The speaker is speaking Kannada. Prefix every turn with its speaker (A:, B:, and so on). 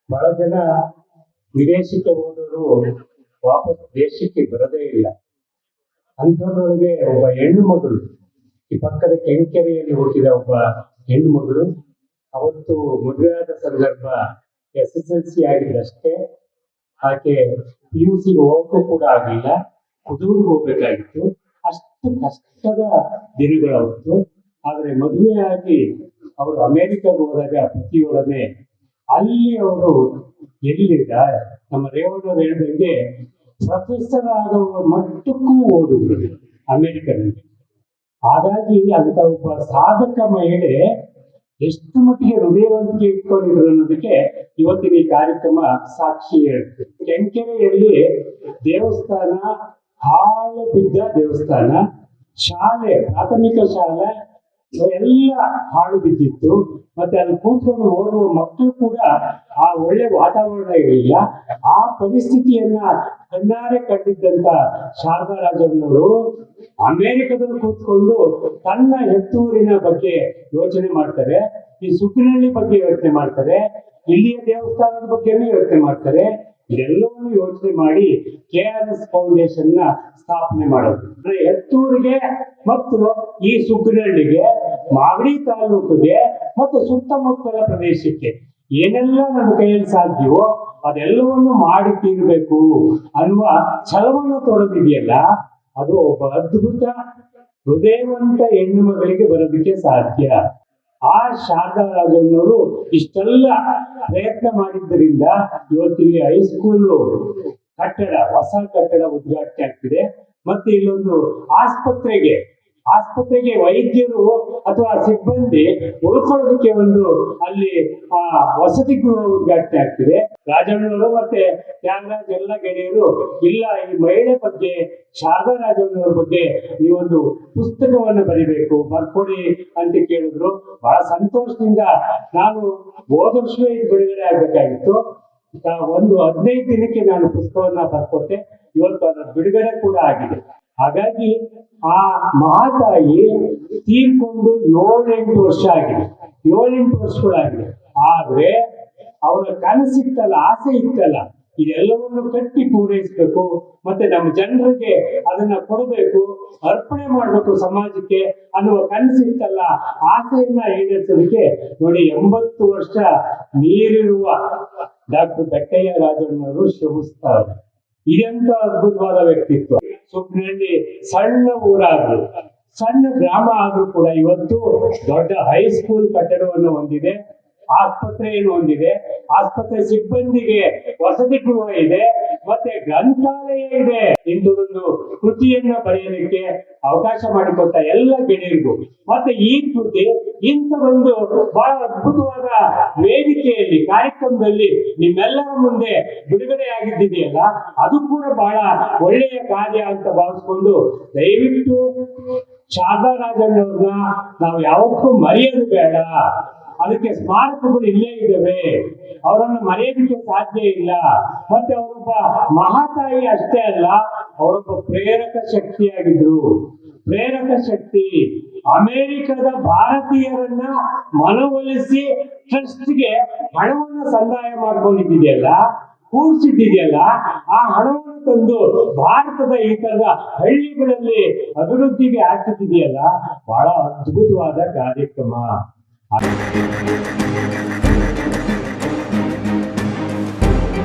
A: ಬಹಳ ಜನ ವಿದೇಶಕ್ಕೆ ಹೋದವರು ವಾಪಸ್ ದೇಶಕ್ಕೆ ಬರದೇ ಇಲ್ಲ. ಅಂಥದ್ರೊಳಗೆ ಒಬ್ಬ ಹೆಣ್ಣು ಮಗಳು, ಈ ಪಕ್ಕದ ಕೆಂಕೆರೆಯಲ್ಲಿ ಹುಟ್ಟಿದ ಒಬ್ಬ ಹೆಣ್ಣು ಮಗಳು, ಅವತ್ತು ಮದುವೆ ಆದ ಸಂದರ್ಭ SSLC ಆಗಿದ್ದಷ್ಟೇ. ಆಕೆ PUC ಹೋಗಕ್ಕೂ ಕೂಡ ಆಗಲಿಲ್ಲ, ಕುದೂರ್ಗೆ ಹೋಗ್ಬೇಕಾಗಿತ್ತು. ಅಷ್ಟು ಕಷ್ಟದ ದಿನಗಳವತ್ತು. ಆದ್ರೆ ಮದುವೆ ಆಗಿ ಅವರು ಅಮೆರಿಕಾಗೆ ಹೋದಾಗ ಪತಿಯೊಡನೆ ಅಲ್ಲಿ ಅವರು ಎಲ್ಲಿಗ ನಮ್ಮ ರೇವಣ್ಣವ್ರು ಹೇಳಿದಂಗೆ ಪ್ರೊಫೆಸರ್ ಆಗುವ ಮಟ್ಟಕ್ಕೂ ಓದಿದ್ರು ಅಮೆರಿಕನಲ್ಲಿ. ಹಾಗಾಗಿ ಅಂತ ಒಬ್ಬ ಸಾಧಕ ಮಹಿಳೆ ಎಷ್ಟು ಮಟ್ಟಿಗೆ ಹೃದಯವಂತಿಕೆ ಇಟ್ಕೊಂಡಿದ್ರು ಅನ್ನೋದಕ್ಕೆ ಇವತ್ತಿನ ಈ ಕಾರ್ಯಕ್ರಮ ಸಾಕ್ಷಿ ಹೇಳ್ತದೆ. ಕೆಂಕೆರೆಯಲ್ಲಿ ದೇವಸ್ಥಾನ, ಹಾಳು ಬಿದ್ದ ದೇವಸ್ಥಾನ, ಶಾಲೆ, ಪ್ರಾಥಮಿಕ ಶಾಲೆ ಎಲ್ಲ ಹಾಳು ಬಿದ್ದಿತ್ತು. ಮತ್ತೆ ಅಲ್ಲಿ ಕೂತ್ಕೊಂಡು ಓದುವ ಮಕ್ಕಳು ಕೂಡ ಆ ಒಳ್ಳೆ ವಾತಾವರಣ ಇರಲಿಲ್ಲ. ಆ ಪರಿಸ್ಥಿತಿಯನ್ನ ಕಣ್ಣಾರೆ ಕಂಡಿದ್ದಂತ ಶಾರದಾ ರಾಜಣ್ಣವರು ಅಮೆರಿಕದಲ್ಲಿ ಕೂತ್ಕೊಂಡು ತನ್ನ ಹೆತ್ತೂರಿನ ಬಗ್ಗೆ ಯೋಚನೆ ಮಾಡ್ತಾರೆ, ಈ ಸುಗ್ಗಿನಹಳ್ಳಿ ಬಗ್ಗೆ ಯೋಚನೆ ಮಾಡ್ತಾರೆ, ಇಲ್ಲಿಯ ದೇವಸ್ಥಾನದ ಬಗ್ಗೆನೂ ಯೋಚನೆ ಮಾಡ್ತಾರೆ. ಇದೆಲ್ಲವನ್ನು ಯೋಚನೆ ಮಾಡಿ KRS ಫೌಂಡೇಶನ್ ನ ಸ್ಥಾಪನೆ ಮಾಡೋದು. ಹೆತ್ತೂರಿಗೆ ಮತ್ತು ಈ ಸುಗ್ಗಿನಹಳ್ಳಿಗೆ, ಮಾಗಡಿ ತಾಲೂಕಿಗೆ ಮತ್ತು ಸುತ್ತಮುತ್ತಲ ಪ್ರದೇಶಕ್ಕೆ ಏನೆಲ್ಲ ನಮ್ಮ ಕೈಯಲ್ಲಿ ಸಾಧ್ಯವೋ ಅದೆಲ್ಲವನ್ನು ಮಾಡಿ ತೀರ್ಬೇಕು ಅನ್ನುವ ಛಲವನ್ನು ತೊಡಗಿದೆಯಲ್ಲ, ಅದು ಒಬ್ಬ ಅದ್ಭುತ ಹೃದಯವಂತ ಹೆಣ್ಣು ಮಗಳಿಗೆ ಬರೋದಕ್ಕೆ ಸಾಧ್ಯ. ಆ ಶಾರದಾ ರಾಜಣ್ಣವರು ಇಷ್ಟೆಲ್ಲ ಪ್ರಯತ್ನ ಮಾಡಿದ್ದರಿಂದ ಇವತ್ತಿಲ್ಲಿ ಹೈಸ್ಕೂಲು ಕಟ್ಟಡ, ಹೊಸ ಕಟ್ಟಡ ಉದ್ಘಾಟನೆ ಆಗ್ತಿದೆ. ಮತ್ತೆ ಇಲ್ಲೊಂದು ಆಸ್ಪತ್ರೆಗೆ ವೈದ್ಯರು ಅಥವಾ ಸಿಬ್ಬಂದಿ ಉಳ್ಕೊಳ್ಳೋದಕ್ಕೆ ಒಂದು ಅಲ್ಲಿ ವಸತಿ ಗೃಹ ಉದ್ಘಾಟನೆ ಆಗ್ತಿದೆ. ರಾಜಣ್ಣವರು ಮತ್ತೆ ತ್ಯಾಗರಾಜ್ ಎಲ್ಲ ಗೆಳೆಯರು ಇಲ್ಲ, ಈ ಮಹಿಳೆ ಬಗ್ಗೆ, ಶಾರದಾ ರಾಜಣ್ಣವ್ರ ಬಗ್ಗೆ ನೀವೊಂದು ಪುಸ್ತಕವನ್ನು ಬರಿಬೇಕು, ಬರ್ಕೊಡಿ ಅಂತ ಕೇಳಿದ್ರು. ಬಹಳ ಸಂತೋಷದಿಂದ ನಾನು ಹೋದ ವರ್ಷವೇ ಇದು ಬಿಡುಗಡೆ ಆಗ್ಬೇಕಾಗಿತ್ತು. ಒಂದು 15 ದಿನಕ್ಕೆ ನಾನು ಪುಸ್ತಕವನ್ನ ಬರ್ಕೊಟ್ಟೆ. ಇವತ್ತು ಅದರ ಬಿಡುಗಡೆ ಕೂಡ ಆಗಿದೆ. ಹಾಗಾಗಿ ಆ ಮಹಾತಾಯಿ ತೀರ್ಕೊಂಡು 7-8 ವರ್ಷ ಆಗಿದೆ, 7-8 ವರ್ಷಗಳಾಗಿದೆ. ಆದ್ರೆ ಅವರ ಕನಸಿತ್ತಲ್ಲ, ಆಸೆ ಇತ್ತಲ್ಲ, ಇದೆಲ್ಲವನ್ನು ಕಟ್ಟಿ ಪೂರೈಸಬೇಕು, ಮತ್ತೆ ನಮ್ಮ ಜನರಿಗೆ ಅದನ್ನ ಕೊಡಬೇಕು, ಅರ್ಪಣೆ ಮಾಡಬೇಕು ಸಮಾಜಕ್ಕೆ ಅನ್ನುವ ಕನಸಿತ್ತಲ್ಲ, ಆಸೆಯನ್ನ ಈಡೇರಿಸೋದಕ್ಕೆ ನೋಡಿ 80 ವರ್ಷ ನೀರಿರುವ ಡಾಕ್ಟರ್ ಬೆಟ್ಟಯ್ಯ ರಾಜಣ್ಣವರು ಶ್ರಮಿಸ್ತಾರೆ. ಇದೆಂತ ಅದ್ಭುತವಾದ ವ್ಯಕ್ತಿತ್ವ. ಸುಗ್ಗಿನಹಳ್ಳಿ ಸಣ್ಣ ಊರಾದ್ರು, ಸಣ್ಣ ಗ್ರಾಮ ಆದ್ರೂ ಕೂಡ ಇವತ್ತು ದೊಡ್ಡ ಹೈಸ್ಕೂಲ್ ಕಟ್ಟಡವನ್ನು ಹೊಂದಿದೆ, ಆಸ್ಪತ್ರೆಯನ್ನು ಹೊಂದಿದೆ, ಆಸ್ಪತ್ರೆ ಸಿಬ್ಬಂದಿಗೆ ವಸತಿ ಗೃಹ ಇದೆ, ಮತ್ತೆ ಗ್ರಂಥಾಲಯ ಇದೆ. ಇಂಥದೊಂದು ಕೃತಿಯನ್ನ ಬರೆಯಲಿಕ್ಕೆ ಅವಕಾಶ ಮಾಡಿಕೊಟ್ಟ ಎಲ್ಲ ಗೆಳೆಯರಿಗೂ, ಮತ್ತೆ ಈ ಕೃತಿ ಇಂಥದೊಂದು ಬಹಳ ಅದ್ಭುತವಾದ ವೇದಿಕೆಯಲ್ಲಿ, ಕಾರ್ಯಕ್ರಮದಲ್ಲಿ ನಿಮ್ಮೆಲ್ಲರ ಮುಂದೆ ಬಿಡುಗಡೆ ಆಗಿದ್ದಿದೆಯಲ್ಲ, ಅದು ಕೂಡ ಬಹಳ ಒಳ್ಳೆಯ ಕಾರ್ಯ ಅಂತ ಭಾವಿಸ್ಕೊಂಡು ದಯವಿಟ್ಟು ಶಾರದಾ ರಾಜಣ್ಣವ್ರನ್ನ ನಾವು ಯಾವತ್ತೂ ಮರೆಯೋದು ಬೇಡ. ಅದಕ್ಕೆ ಸ್ಮಾರಕಗಳು ಇಲ್ಲೇ ಇದ್ದಾವೆ, ಅವರನ್ನು ಮರೆಯೋದಕ್ಕೆ ಸಾಧ್ಯ ಇಲ್ಲ. ಮತ್ತೆ ಅವರೊಬ್ಬ ಮಹಾತಾಯಿ ಅಷ್ಟೇ ಅಲ್ಲ, ಅವರೊಬ್ಬ ಪ್ರೇರಕ ಶಕ್ತಿಯಾಗಿದ್ರು. ಪ್ರೇರಕ ಶಕ್ತಿ ಅಮೆರಿಕದ ಭಾರತೀಯರನ್ನ ಮನವೊಲಿಸಿ ಟ್ರಸ್ಟ್ಗೆ ಹಣವನ್ನು ಸಂದಾಯ ಮಾಡ್ಕೊಂಡಿದ್ದಿದೆಯಲ್ಲ, ಕೂಡಿಸಿದ್ದಿದೆಯಲ್ಲ, ಆ ಹಣವನ್ನು ತಂದು ಭಾರತದ ಈ ತರದ ಹಳ್ಳಿಗಳಲ್ಲಿ ಅಭಿವೃದ್ಧಿಗೆ ಹಾಕಿದ್ದಿದೆಯಲ್ಲ, ಬಹಳ ಅದ್ಭುತವಾದ ಕಾರ್ಯಕ್ರಮ.